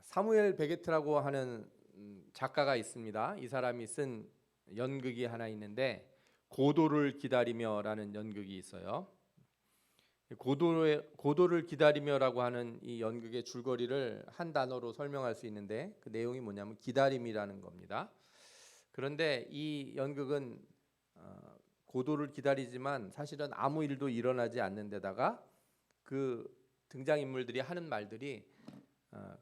사무엘 베게트라고 하는 작가가 있습니다. 이 사람이 쓴 연극이 하나 있는데 고도를 기다리며라는 연극이 있어요. 고도를 기다리며라고 하는 이 연극의 줄거리를 한 단어로 설명할 수 있는데 그 내용이 뭐냐면 기다림이라는 겁니다. 그런데 이 연극은 고도를 기다리지만 사실은 아무 일도 일어나지 않는 데다가 그 등장인물들이 하는 말들이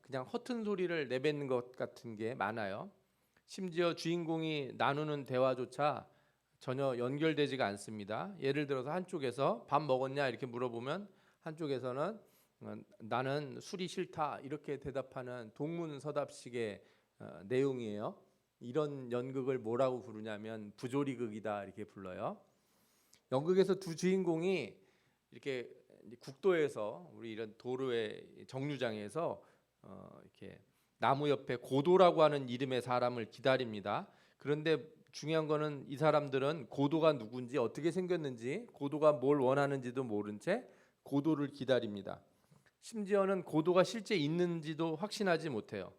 그냥 허튼 소리를 내뱉는 것 같은 게 많아요. 심지어 주인공이 나누는 대화조차 전혀 연결되지가 않습니다. 예를 들어서 한쪽에서 밥 먹었냐 이렇게 물어보면 한쪽에서는 나는 술이 싫다 이렇게 대답하는 동문서답식의 내용이에요. 이런 연극을 뭐라고 부르냐면 부조리극이다 이렇게 불러요. 연극에서 두 주인공이 이렇게 국도에서 우리 이런 도로의 정류장에서 이렇게 나무 옆에 고도라고 하는 이름의 사람을 기다립니다. 그런데 중요한 거는 이 사람들은 고도가 누군지 어떻게 생겼는지 고도가 뭘 원하는지도 모른 채 고도를 기다립니다. 심지어는 고도가 실제 있는지도 확신하지 못해요.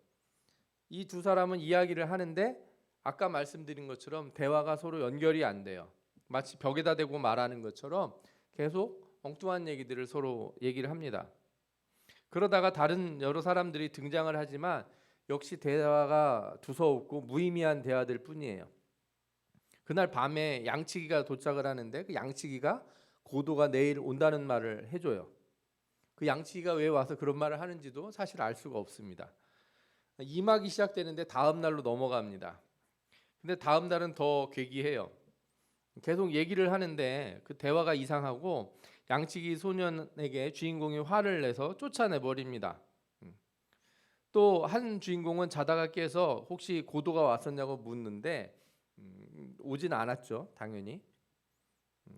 이 두 사람은 이야기를 하는데 아까 말씀드린 것처럼 대화가 서로 연결이 안 돼요. 마치 벽에다 대고 말하는 것처럼 계속 엉뚱한 얘기들을 서로 얘기를 합니다. 그러다가 다른 여러 사람들이 등장을 하지만 역시 대화가 두서없고 무의미한 대화들 뿐이에요. 그날 밤에 양치기가 도착을 하는데 그 양치기가 고도가 내일 온다는 말을 해줘요. 그 양치기가 왜 와서 그런 말을 하는지도 사실 알 수가 없습니다. 2막이 시작되는데 다음 날로 넘어갑니다. 근데 다음 날은 더 괴기해요. 계속 얘기를 하는데 그 대화가 이상하고 양치기 소년에게 주인공이 화를 내서 쫓아내 버립니다. 또 한 주인공은 자다가 깨서 혹시 고도가 왔었냐고 묻는데 오진 않았죠, 당연히.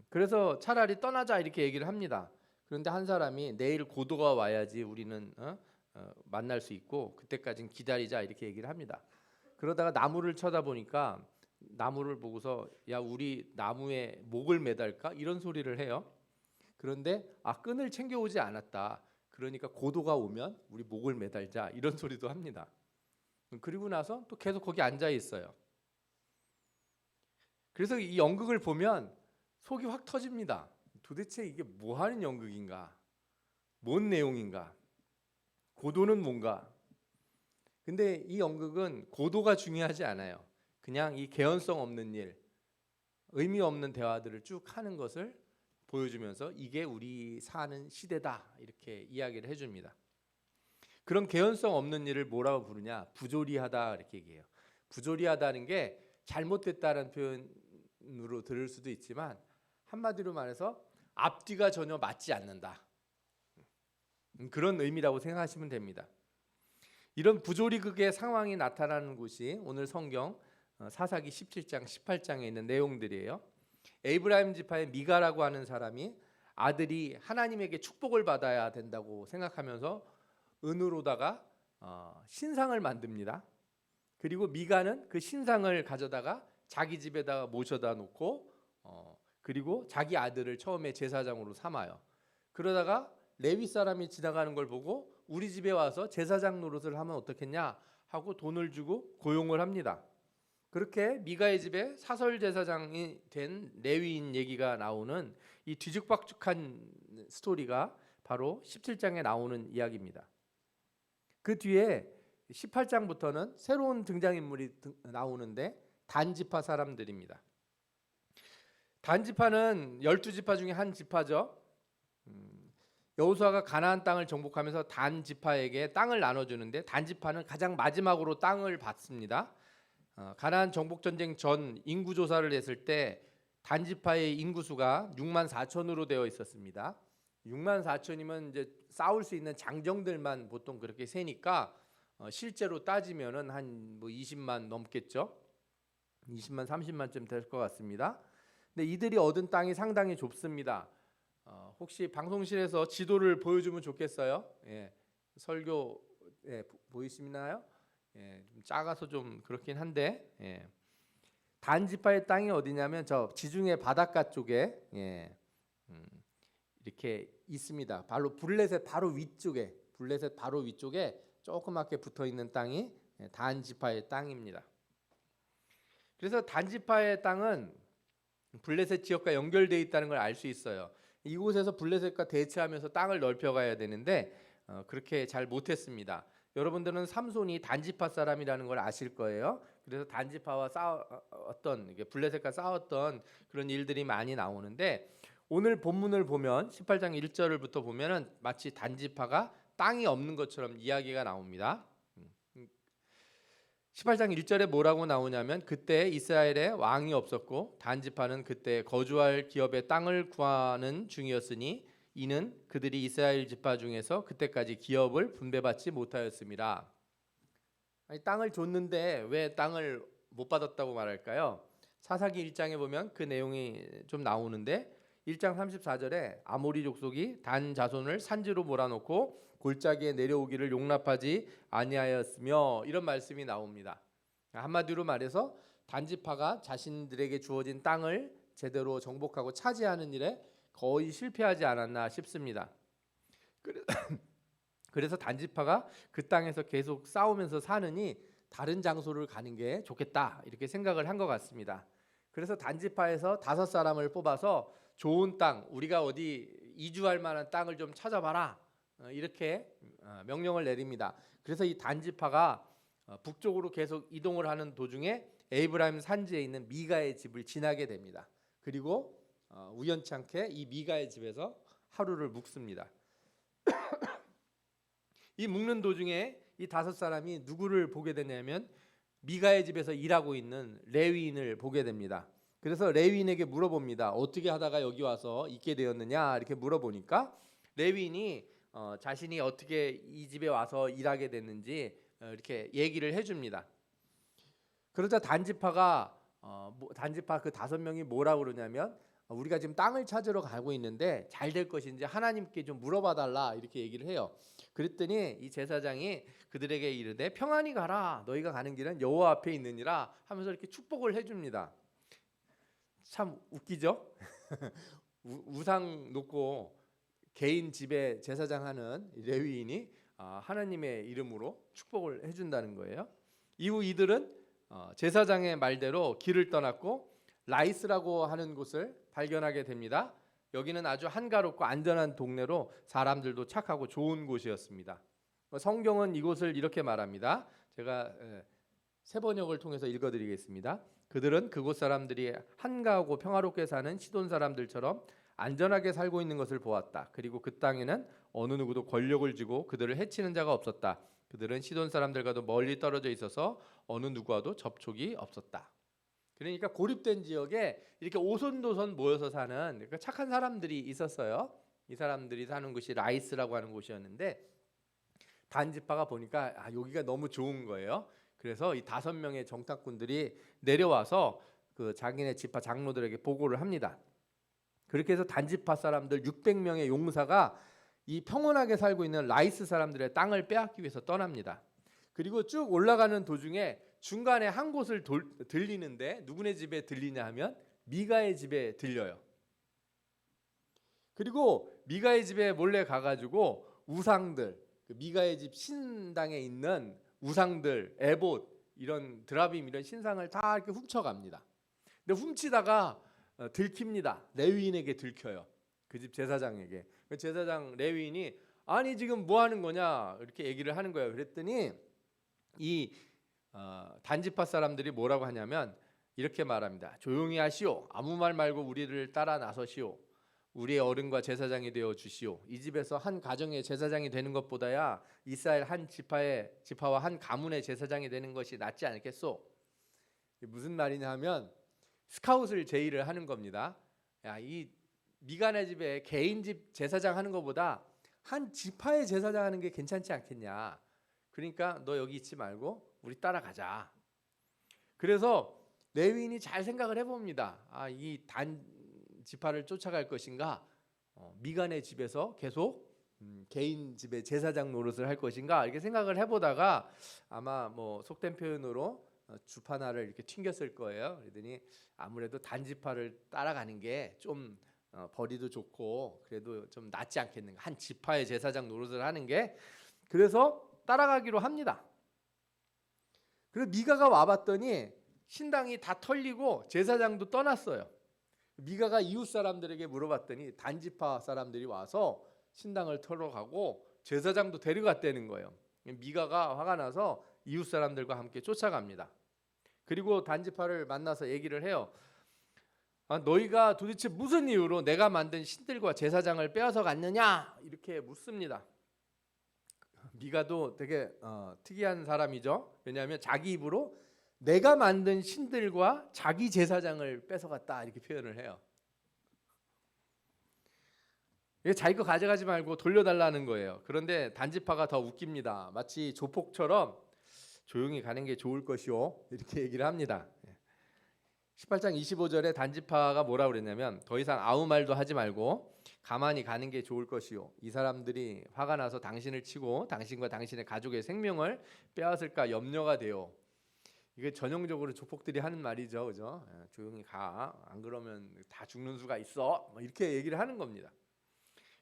그래서 차라리 떠나자 이렇게 얘기를 합니다. 그런데 한 사람이 내일 고도가 와야지 우리는 만날 수 있고 그때까지는 기다리자 이렇게 얘기를 합니다. 그러다가 나무를 쳐다보니까 나무를 보고서 야 우리 나무에 목을 매달까 이런 소리를 해요. 그런데 끈을 챙겨오지 않았다. 그러니까 고도가 오면 우리 목을 매달자 이런 소리도 합니다. 그리고 나서 또 계속 거기 앉아 있어요. 그래서 이 연극을 보면 속이 확 터집니다. 도대체 이게 뭐 하는 연극인가? 뭔 내용인가? 고도는 뭔가? 근데 이 연극은 고도가 중요하지 않아요. 그냥 이 개연성 없는 일, 의미 없는 대화들을 쭉 하는 것을 보여주면서 이게 우리 사는 시대다 이렇게 이야기를 해줍니다. 그런 개연성 없는 일을 뭐라고 부르냐? 부조리하다 이렇게 얘기해요. 부조리하다는 게 잘못됐다는 표현으로 들을 수도 있지만 한마디로 말해서 앞뒤가 전혀 맞지 않는다. 그런 의미라고 생각하시면 됩니다. 이런 부조리극의 상황이 나타나는 곳이 오늘 성경 사사기 17장 18장에 있는 내용들이에요. 에이브라임 지파의 미가라고 하는 사람이 아들이 하나님에게 축복을 받아야 된다고 생각하면서 은으로다가 신상을 만듭니다. 그리고 미가는 그 신상을 가져다가 자기 집에다가 모셔다 놓고 그리고 자기 아들을 처음에 제사장으로 삼아요. 그러다가 레위 사람이 지나가는 걸 보고 우리 집에 와서 제사장 노릇을 하면 어떻겠냐 하고 돈을 주고 고용을 합니다. 그렇게 미가의 집에 사설 제사장이 된 레위인 얘기가 나오는 이 뒤죽박죽한 스토리가 바로 17장에 나오는 이야기입니다. 그 뒤에 18장부터는 새로운 등장인물이 나오는데 단지파 사람들입니다. 단지파는 12지파 중에 한 지파죠. 여호수아가 가나안 땅을 정복하면서 단지파에게 땅을 나눠주는데 단지파는 가장 마지막으로 땅을 받습니다. 가나안 정복 전쟁 전 인구 조사를 했을 때 단지파의 인구수가 6만 4천으로 되어 있었습니다. 6만 4천이면 이제 싸울 수 있는 장정들만 보통 그렇게 세니까 실제로 따지면은 한 뭐 20만 넘겠죠. 20만 30만쯤 될 것 같습니다. 근데 이들이 얻은 땅이 상당히 좁습니다. 혹시 방송실에서 지도를 보여주면 좋겠어요. 예, 설교 보이시나요? 예, 좀 작아서 좀 그렇긴 한데 단지파의 땅이 어디냐면 저 지중해 바닷가 쪽에 이렇게 있습니다. 바로 블레셋 바로 위쪽에 조그맣게 붙어 있는 땅이 단 지파의 땅입니다. 그래서 단 지파의 땅은 블레셋 지역과 연결되어 있다는 걸 알 수 있어요. 이곳에서 블레셋과 대치하면서 땅을 넓혀가야 되는데 그렇게 잘 못했습니다. 여러분들은 삼손이 단지파 사람이라는 걸 아실 거예요. 그래서 단지파와 싸웠던 블레셋과 싸웠던 그런 일들이 많이 나오는데 오늘 본문을 보면 18장 1절부터 보면은 마치 단지파가 땅이 없는 것처럼 이야기가 나옵니다. 18장 1절에 뭐라고 나오냐면 그때 이스라엘에 왕이 없었고 단지파는 그때 거주할 기업의 땅을 구하는 중이었으니 이는 그들이 이스라엘 지파 중에서 그때까지 기업을 분배받지 못하였습니다. 아니, 땅을 줬는데 왜 땅을 못 받았다고 말할까요? 사사기 1장에 보면 그 내용이 좀 나오는데 1장 34절에 아모리 족속이 단 자손을 산지로 몰아놓고 골짜기에 내려오기를 용납하지 아니하였으며 이런 말씀이 나옵니다. 한마디로 말해서 단지파가 자신들에게 주어진 땅을 제대로 정복하고 차지하는 일에 거의 실패하지 않았나 싶습니다. 그래서 단지파가 그 땅에서 계속 싸우면서 사느니 다른 장소를 가는 게 좋겠다 이렇게 생각을 한 것 같습니다. 그래서 단지파에서 5사람을 뽑아서 좋은 땅, 우리가 어디 이주할 만한 땅을 좀 찾아봐라 이렇게 명령을 내립니다. 그래서 이 단지파가 북쪽으로 계속 이동을 하는 도중에 에이브라임 산지에 있는 미가의 집을 지나게 됩니다. 그리고 우연치 않게 이 미가의 집에서 하루를 묵습니다. 이 묵는 도중에 이 5사람이 누구를 보게 되냐면 미가의 집에서 일하고 있는 레위인을 보게 됩니다. 그래서 레위인에게 물어봅니다. 어떻게 하다가 여기 와서 있게 되었느냐 이렇게 물어보니까 레위인이 자신이 어떻게 이 집에 와서 일하게 됐는지 이렇게 얘기를 해줍니다. 그러자 단지파 그 5명이 뭐라고 그러냐면 우리가 지금 땅을 찾으러 가고 있는데 잘 될 것인지 하나님께 좀 물어봐 달라 이렇게 얘기를 해요. 그랬더니 이 제사장이 그들에게 이르되 평안히 가라 너희가 가는 길은 여호와 앞에 있느니라 하면서 이렇게 축복을 해줍니다. 참 웃기죠? 우상 놓고 개인 집에 제사장 하는 레위인이 하나님의 이름으로 축복을 해준다는 거예요. 이후 이들은 제사장의 말대로 길을 떠났고 라이스라고 하는 곳을 발견하게 됩니다. 여기는 아주 한가롭고 안전한 동네로 사람들도 착하고 좋은 곳이었습니다. 성경은 이곳을 이렇게 말합니다. 제가 새 번역을 통해서 읽어드리겠습니다. 그들은 그곳 사람들이 한가하고 평화롭게 사는 시돈 사람들처럼 안전하게 살고 있는 것을 보았다. 그리고 그 땅에는 어느 누구도 권력을 쥐고 그들을 해치는 자가 없었다. 그들은 시돈 사람들과도 멀리 떨어져 있어서 어느 누구와도 접촉이 없었다. 그러니까 고립된 지역에 이렇게 오손도손 모여서 사는 그러니까 착한 사람들이 있었어요. 이 사람들이 사는 곳이 라이스라고 하는 곳이었는데 단지파가 보니까 여기가 너무 좋은 거예요. 그래서 이 5명의 정탐꾼들이 내려와서 그 자기네 지파 장로들에게 보고를 합니다. 그렇게 해서 단지파 사람들 600명의 용사가 이 평온하게 살고 있는 라이스 사람들의 땅을 빼앗기 위해서 떠납니다. 그리고 쭉 올라가는 도중에 중간에 한 곳을 들리는데 누구네 집에 들리냐 하면 미가의 집에 들려요. 그리고 미가의 집에 몰래 가가지고 우상들, 미가의 집 신당에 있는 우상들, 에봇, 이런 드라빔 이런 신상을 다 이렇게 훔쳐갑니다. 근데 훔치다가 들킵니다. 레위인에게 들켜요. 그 집 제사장에게. 그 제사장 레위인이 아니 지금 뭐 하는 거냐 이렇게 얘기를 하는 거예요. 그랬더니 이 단지파 사람들이 뭐라고 하냐면 이렇게 말합니다. 조용히 하시오. 아무 말 말고 우리를 따라 나서시오. 우리의 어른과 제사장이 되어 주시오. 이 집에서 한 가정의 제사장이 되는 것보다야 이스라엘 한 지파와 한 가문의 제사장이 되는 것이 낫지 않겠소? 무슨 말이냐 하면 스카웃을 제의를 하는 겁니다. 야, 이 미가네 집에 개인 집 제사장 하는 것보다 한 지파의 제사장 하는 게 괜찮지 않겠냐. 그러니까 너 여기 있지 말고 우리 따라가자. 그래서 레위인이 잘 생각을 해봅니다. 이 단 지파를 쫓아갈 것인가, 미간의 집에서 계속 개인 집에 제사장 노릇을 할 것인가 이렇게 생각을 해보다가 아마 뭐 속된 표현으로 주파나를 이렇게 튕겼을 거예요. 그러더니 아무래도 단지파를 따라가는 게 좀 벌이도 좋고 그래도 좀 낫지 않겠는가. 한 지파의 제사장 노릇을 하는 게. 그래서 따라가기로 합니다. 그래서 미가가 와봤더니 신당이 다 털리고 제사장도 떠났어요. 미가가 이웃 사람들에게 물어봤더니 단지파 사람들이 와서 신당을 털어가고 제사장도 데려갔다는 거예요. 미가가 화가 나서 이웃 사람들과 함께 쫓아갑니다. 그리고 단지파를 만나서 얘기를 해요. 너희가 도대체 무슨 이유로 내가 만든 신들과 제사장을 빼앗아 갔느냐? 이렇게 묻습니다. 미가도 되게 특이한 사람이죠. 왜냐하면 자기 입으로 내가 만든 신들과 자기 제사장을 뺏어갔다 이렇게 표현을 해요. 자기 거 가져가지 말고 돌려달라는 거예요. 그런데 단지파가 더 웃깁니다. 마치 조폭처럼 조용히 가는 게 좋을 것이오 이렇게 얘기를 합니다. 18장 25절에 단지파가 뭐라 그랬냐면 더 이상 아무 말도 하지 말고 가만히 가는 게 좋을 것이오. 이 사람들이 화가 나서 당신을 치고 당신과 당신의 가족의 생명을 빼앗을까 염려가 돼요. 이게 전형적으로 조폭들이 하는 말이죠, 그죠? 조용히 가, 안 그러면 다 죽는 수가 있어. 이렇게 얘기를 하는 겁니다.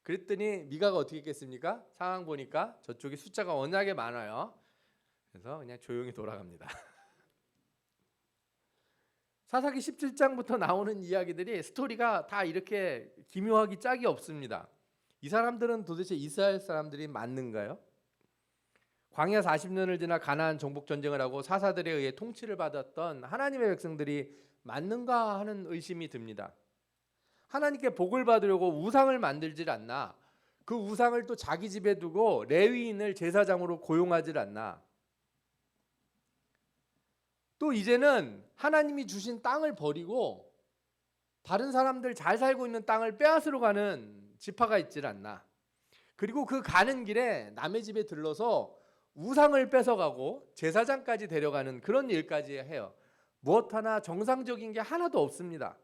그랬더니 미가가 어떻게 했겠습니까? 상황 보니까 저쪽에 숫자가 워낙에 많아요. 그래서 그냥 조용히 돌아갑니다. 사사기 17장부터 나오는 이야기들이 스토리가 다 이렇게 기묘하기 짝이 없습니다. 이 사람들은 도대체 이스라엘 사람들이 맞는가요? 광야 40년을 지나 가나안 정복 전쟁을 하고 사사들에 의해 통치를 받았던 하나님의 백성들이 맞는가 하는 의심이 듭니다. 하나님께 복을 받으려고 우상을 만들질 않나? 그 우상을 또 자기 집에 두고 레위인을 제사장으로 고용하질 않나? 또 이제는 하나님이 주신 땅을 버리고 다른 사람들 잘 살고 있는 땅을 빼앗으러 가는 지파가 있질 않나? 그리고 그 가는 길에 남의 집에 들러서 우상을 뺏어가고 제사장까지 데려가는 그런 일까지 해요. 무엇 하나 정상적인 게 하나도 없습니다.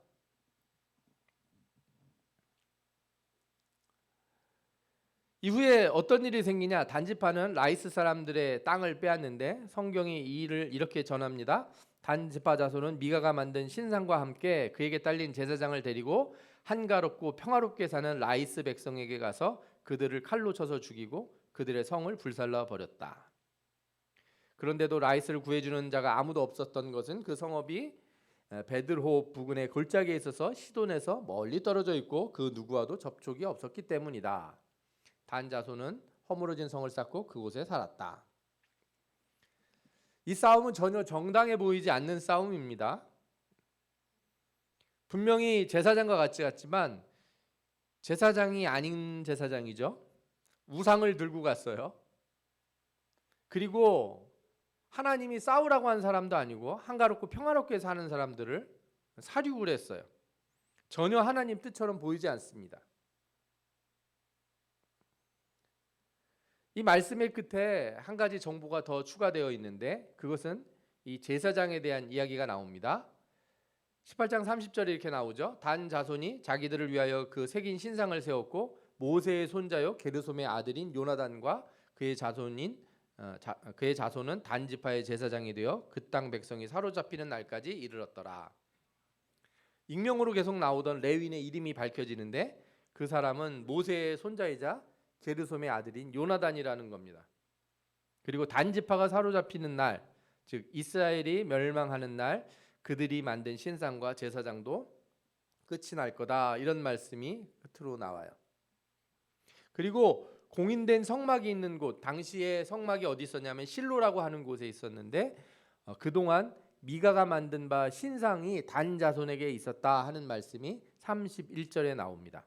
이후에 어떤 일이 생기냐? 단지파는 라이스 사람들의 땅을 빼앗는데 성경이 이 일을 이렇게 전합니다. 단지파 자손은 미가가 만든 신상과 함께 그에게 딸린 제사장을 데리고 한가롭고 평화롭게 사는 라이스 백성에게 가서 그들을 칼로 쳐서 죽이고 그들의 성을 불살라 버렸다. 그런데도 라이스를 구해주는 자가 아무도 없었던 것은 그 성읍이 베들호 부근의 골짜기에 있어서 시돈에서 멀리 떨어져 있고 그 누구와도 접촉이 없었기 때문이다. 단 자손은 허물어진 성을 쌓고 그곳에 살았다. 이 싸움은 전혀 정당해 보이지 않는 싸움입니다. 분명히 제사장과 같이 갔지만 제사장이 아닌 제사장이죠. 우상을 들고 갔어요. 그리고 하나님이 싸우라고 한 사람도 아니고 한가롭고 평화롭게 사는 사람들을 사륙을 했어요. 전혀 하나님 뜻처럼 보이지 않습니다. 이 말씀의 끝에 한 가지 정보가 더 추가되어 있는데 그것은 이 제사장에 대한 이야기가 나옵니다. 18장 30절에 이렇게 나오죠. 단 자손이 자기들을 위하여 그 새긴 신상을 세웠고 모세의 손자요 게르솜의 아들인 요나단과 그의 자손은 단 지파의 제사장이 되어 그 땅 백성이 사로잡히는 날까지 이르렀더라. 익명으로 계속 나오던 레위인의 이름이 밝혀지는데 그 사람은 모세의 손자이자 게르솜의 아들인 요나단이라는 겁니다. 그리고 단 지파가 사로잡히는 날, 즉 이스라엘이 멸망하는 날 그들이 만든 신상과 제사장도 끝이 날 거다. 이런 말씀이 끝으로 나와요. 그리고 공인된 성막이 있는 곳, 당시에 성막이 어디 있었냐면 실로라고 하는 곳에 있었는데 그동안 미가가 만든 바 신상이 단 자손에게 있었다 하는 말씀이 31절에 나옵니다.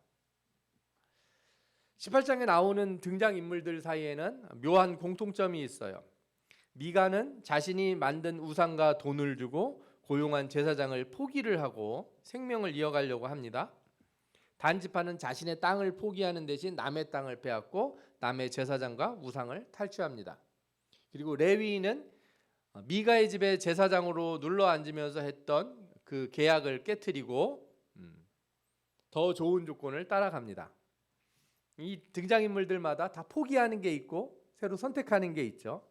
18장에 나오는 등장인물들 사이에는 묘한 공통점이 있어요. 미가는 자신이 만든 우상과 돈을 주고 고용한 제사장을 포기를 하고 생명을 이어가려고 합니다. 단지파는 자신의 땅을 포기하는 대신 남의 땅을 빼앗고 남의 제사장과 우상을 탈취합니다. 그리고 레위인은 미가의 집에 제사장으로 눌러 앉으면서 했던 그 계약을 깨트리고 더 좋은 조건을 따라갑니다. 이 등장인물들마다 다 포기하는 게 있고 새로 선택하는 게 있죠.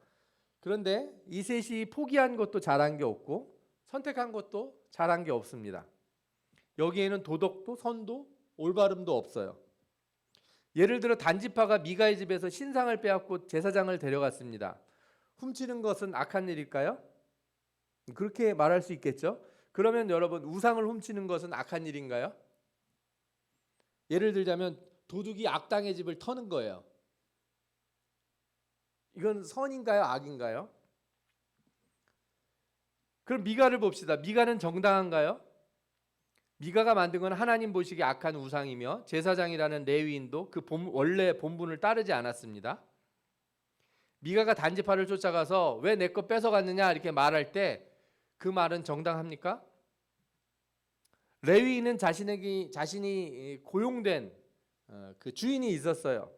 그런데 이 셋이 포기한 것도 잘한 게 없고 선택한 것도 잘한 게 없습니다. 여기에는 도덕도 선도 올바름도 없어요. 예를 들어 단지파가 미가의 집에서 신상을 빼앗고 제사장을 데려갔습니다. 훔치는 것은 악한 일일까요? 그렇게 말할 수 있겠죠. 그러면 여러분, 우상을 훔치는 것은 악한 일인가요? 예를 들자면 도둑이 악당의 집을 터는 거예요. 이건 선인가요, 악인가요? 그럼 미가를 봅시다. 미가는 정당한가요? 미가가 만든 건 하나님 보시기에 악한 우상이며 제사장이라는 레위인도 그 원래 본분을 따르지 않았습니다. 미가가 단지파를 쫓아가서 왜 내 거 뺏어갔느냐 이렇게 말할 때 그 말은 정당합니까? 레위인은 자신이 고용된 그 주인이 있었어요.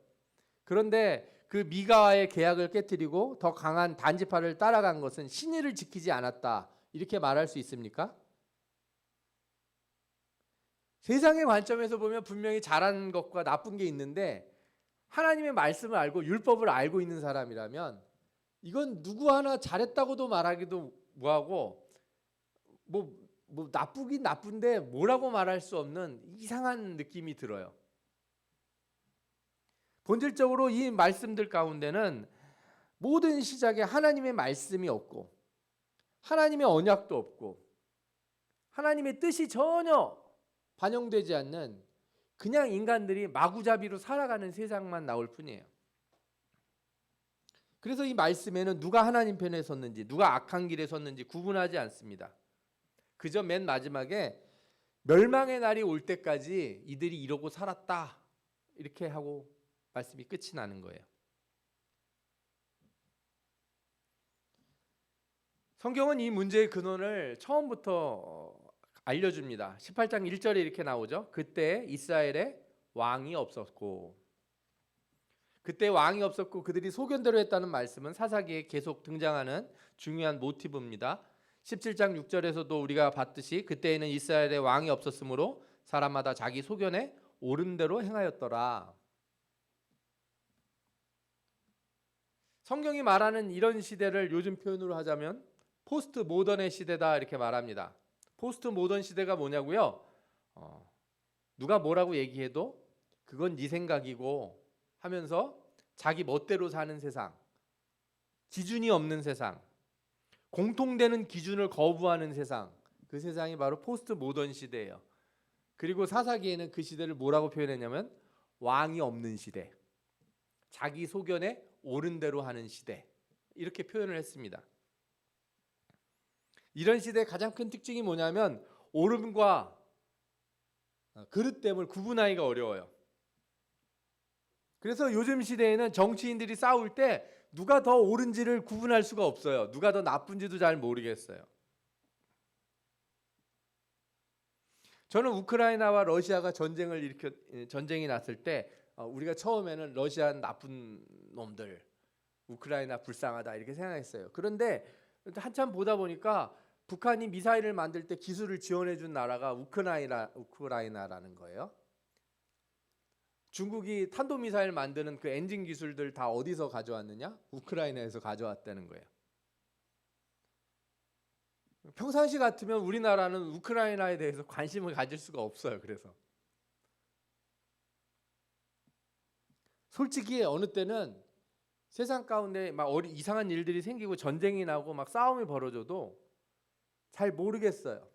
그런데 그 미가와의 계약을 깨뜨리고 더 강한 단지파를 따라간 것은 신의를 지키지 않았다 이렇게 말할 수 있습니까? 세상의 관점에서 보면 분명히 잘한 것과 나쁜 게 있는데 하나님의 말씀을 알고 율법을 알고 있는 사람이라면 이건 누구 하나 잘했다고도 말하기도 뭐하고 뭐 나쁘긴 나쁜데 뭐라고 말할 수 없는 이상한 느낌이 들어요. 본질적으로 이 말씀들 가운데는 모든 시작에 하나님의 말씀이 없고 하나님의 언약도 없고 하나님의 뜻이 전혀 반영되지 않는 그냥 인간들이 마구잡이로 살아가는 세상만 나올 뿐이에요. 그래서 이 말씀에는 누가 하나님 편에 섰는지 누가 악한 길에 섰는지 구분하지 않습니다. 그저 맨 마지막에 멸망의 날이 올 때까지 이들이 이러고 살았다 이렇게 하고 말씀이 끝이 나는 거예요. 성경은 이 문제의 근원을 처음부터 알려줍니다. 18장 1절에 이렇게 나오죠. 그때 이스라엘에 왕이 없었고, 그때 왕이 없었고 그들이 소견대로 했다는 말씀은 사사기에 계속 등장하는 중요한 모티브입니다. 17장 6절에서도 우리가 봤듯이 그때에는 이스라엘에 왕이 없었으므로 사람마다 자기 소견에 옳은 대로 행하였더라. 성경이 말하는 이런 시대를 요즘 표현으로 하자면 포스트 모던의 시대다 이렇게 말합니다. 포스트 모던 시대가 뭐냐고요? 누가 뭐라고 얘기해도 그건 네 생각이고 하면서 자기 멋대로 사는 세상, 기준이 없는 세상, 공통되는 기준을 거부하는 세상, 그 세상이 바로 포스트 모던 시대예요. 그리고 사사기에는 그 시대를 뭐라고 표현했냐면 왕이 없는 시대, 자기 소견에 옳은 대로 하는 시대 이렇게 표현을 했습니다. 이런 시대의 가장 큰 특징이 뭐냐면 옳음과 그릇됨을 구분하기가 어려워요. 그래서 요즘 시대에는 정치인들이 싸울 때 누가 더 옳은지를 구분할 수가 없어요. 누가 더 나쁜지도 잘 모르겠어요. 저는 우크라이나와 러시아가 전쟁이 났을 때 우리가 처음에는 러시아는 나쁜 놈들, 우크라이나 불쌍하다 이렇게 생각했어요. 그런데 한참 보다 보니까 북한이 미사일을 만들 때 기술을 지원해 준 나라가 우크라이나라는 거예요. 중국이 탄도미사일 만드는 그 엔진 기술들 다 어디서 가져왔느냐? 우크라이나에서 가져왔다는 거예요. 평상시 같으면 우리나라는 우크라이나에 대해서 관심을 가질 수가 없어요. 그래서 솔직히 어느 때는 세상 가운데 막 이상한 일들이 생기고 전쟁이 나고 막 싸움이 벌어져도 잘 모르겠어요.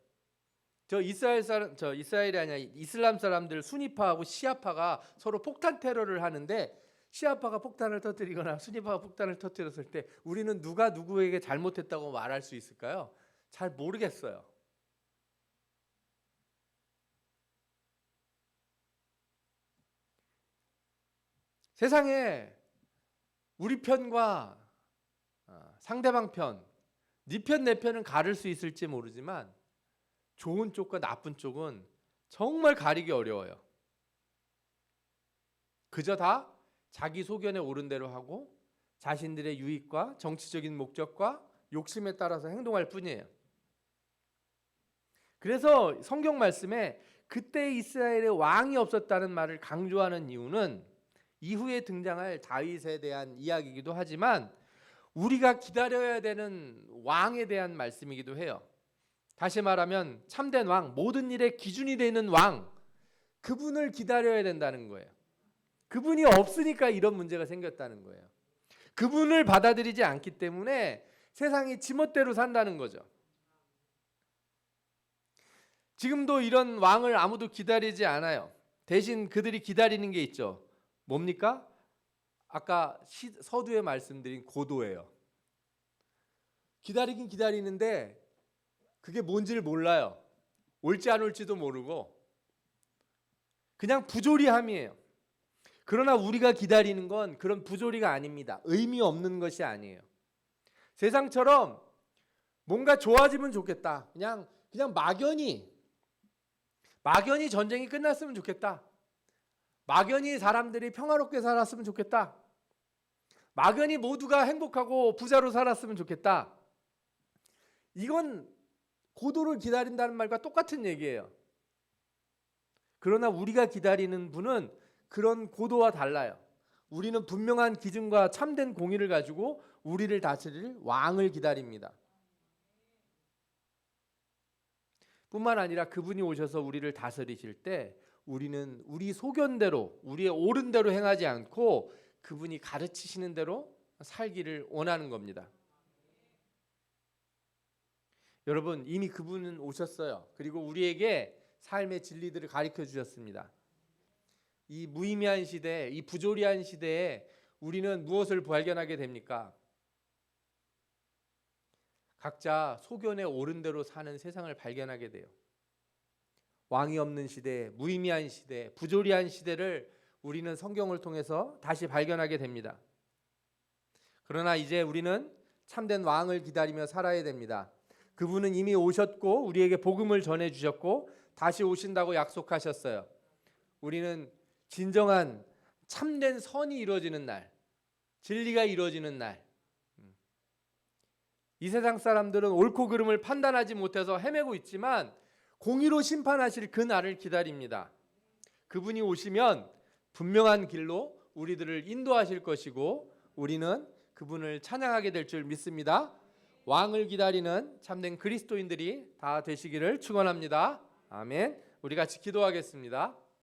이슬람 사람들 수니파하고 시아파가 서로 폭탄 테러를 하는데 시아파가 폭탄을 터뜨리거나 수니파가 폭탄을 터뜨렸을 때 우리는 누가 누구에게 잘못했다고 말할 수 있을까요? 잘 모르겠어요. 세상에 우리 편과 상대방 편, 네 편 내 편은 가릴 수 있을지 모르지만 좋은 쪽과 나쁜 쪽은 정말 가리기 어려워요. 그저 다 자기 소견에 옳은 대로 하고 자신들의 유익과 정치적인 목적과 욕심에 따라서 행동할 뿐이에요. 그래서 성경 말씀에 그때 이스라엘에 왕이 없었다는 말을 강조하는 이유는 이후에 등장할 다윗에 대한 이야기이기도 하지만 우리가 기다려야 되는 왕에 대한 말씀이기도 해요. 다시 말하면 참된 왕, 모든 일의 기준이 되는 왕, 그분을 기다려야 된다는 거예요. 그분이 없으니까 이런 문제가 생겼다는 거예요. 그분을 받아들이지 않기 때문에 세상이 지멋대로 산다는 거죠. 지금도 이런 왕을 아무도 기다리지 않아요. 대신 그들이 기다리는 게 있죠. 뭡니까? 아까 서두에 말씀드린 고도예요. 기다리긴 기다리는데 그게 뭔지를 몰라요. 올지 안 올지도 모르고 그냥 부조리함이에요. 그러나 우리가 기다리는 건 그런 부조리가 아닙니다. 의미 없는 것이 아니에요. 세상처럼 뭔가 좋아지면 좋겠다. 그냥 막연히 전쟁이 끝났으면 좋겠다. 막연히 사람들이 평화롭게 살았으면 좋겠다. 막연히 모두가 행복하고 부자로 살았으면 좋겠다. 이건 고도를 기다린다는 말과 똑같은 얘기예요. 그러나 우리가 기다리는 분은 그런 고도와 달라요. 우리는 분명한 기준과 참된 공의를 가지고 우리를 다스릴 왕을 기다립니다. 뿐만 아니라 그분이 오셔서 우리를 다스리실 때 우리는 우리 소견대로, 우리의 옳은 대로 행하지 않고 그분이 가르치시는 대로 살기를 원하는 겁니다. 여러분, 이미 그분은 오셨어요. 그리고 우리에게 삶의 진리들을 가르쳐 주셨습니다. 이 무의미한 시대, 이 부조리한 시대에 우리는 무엇을 발견하게 됩니까? 각자 소견에 옳은 대로 사는 세상을 발견하게 돼요. 왕이 없는 시대, 무의미한 시대, 부조리한 시대를 우리는 성경을 통해서 다시 발견하게 됩니다. 그러나 이제 우리는 참된 왕을 기다리며 살아야 됩니다. 그분은 이미 오셨고 우리에게 복음을 전해주셨고 다시 오신다고 약속하셨어요. 우리는 진정한 참된 선이 이루어지는 날, 진리가 이루어지는 날, 이 세상 사람들은 옳고 그름을 판단하지 못해서 헤매고 있지만 공의로 심판하실 그 날을 기다립니다. 그분이 오시면 분명한 길로 우리들을 인도하실 것이고 우리는 그분을 찬양하게 될 줄 믿습니다. 왕을 기다리는 참된 그리스도인들이 다 되시기를 축원합니다. 아멘. 우리 같이 기도하겠습니다.